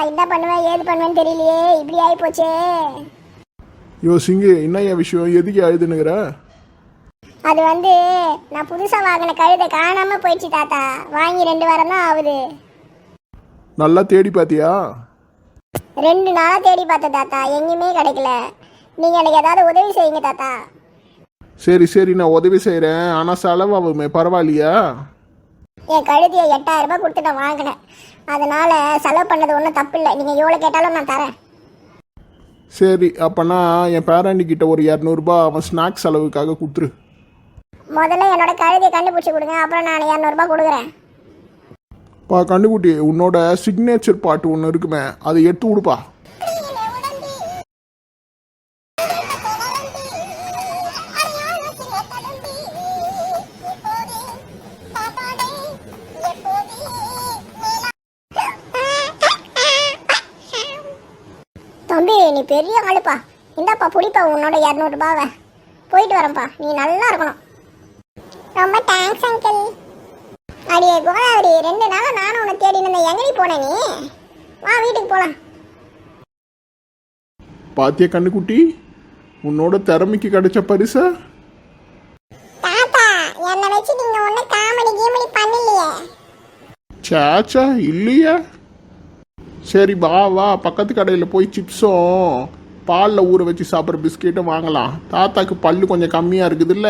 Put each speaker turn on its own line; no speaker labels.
நான் என்ன பண்ணுவேன் ஏது பண்ணுவேன்னு தெரியலையே, இப்படி ஆகி போச்சே.
சிங்கு என்ன விஷயம், எதுக்கு அழுதுனுங்கிற?
அது வந்து நான் புதுசா வாங்கின கழுதை காணாம போயிடுச்சு தாத்தா. வாங்கி 2 வாரம் தான் ஆகுது.
நல்லா தேடி பாத்தியா?
2 நாளா தேடி பார்த்தேன் தாத்தா, எங்கேயுமே கிடைக்கல. நீங்க எனக்கு ஏதாவது உதவி செய்யுங்க தாத்தா.
சரி சரி, நான் உதவி செய்கிறேன். ஆனால் செலவாகுமே, பரவாயில்லையா?
என் கழுதையை 8000 ரூபாய் கொடுத்து நான் வாங்கினேன். அதனால செலவு பண்ணது ஒன்றும் தப்பு இல்லை. நீங்கள் எவ்வளோ கேட்டாலும் நான் தரேன்.
சரி, அப்போனா என் பேரண்டிக்கிட்ட ஒரு 200 அவன் ஸ்நாக்ஸ் செலவுக்காக கொடுத்துரு.
முதல்ல என்னோட கழுதையை கண்டுபிடிச்சி கொடுங்க, அப்புறம் நான் 200 ரூபாய் கொடுக்குறேன்.
கண்டுக்குட்டி, உன்னோட சிக்னேச்சர் பாட்டு ஒன்று இருக்குமே, அதை எடுத்து விடுப்பா.
தம்பி நீ பெரிய ஆளுப்பா. இந்தாப்பா புளிப்பா உன்னோட 200 ரூபாவை. போயிட்டு வரேன்ப்பா, நீ நல்லா இருக்கணும். ரொம்ப தேங்க்ஸ் அங்கிள். அடியே கோதாவரி, 2 நாளா நானும் உன்னை தேடி இருந்தேன். எங்கடி போன நீ? வா வீட்டுக்கு போலாம்.
பாத்தியா கண்ணுக்குட்டி, உன்னோட திறமைக்கு கிடைச்ச பரிசா?
தாத்தா என்ன வச்சு நீங்க ஒண்ணு காமெடி கீமெடி பண்ணலையே.
சாச்சா இல்லையா? சரி வா வா, பக்கத்து கடையில் போய் சிப்ஸும் பாலில் ஊற வச்சு சாப்பிட்ற பிஸ்கெட்டும் வாங்கலாம். தாத்தாக்கு பல்லு கொஞ்சம் கம்மியாக இருக்குதுல்ல.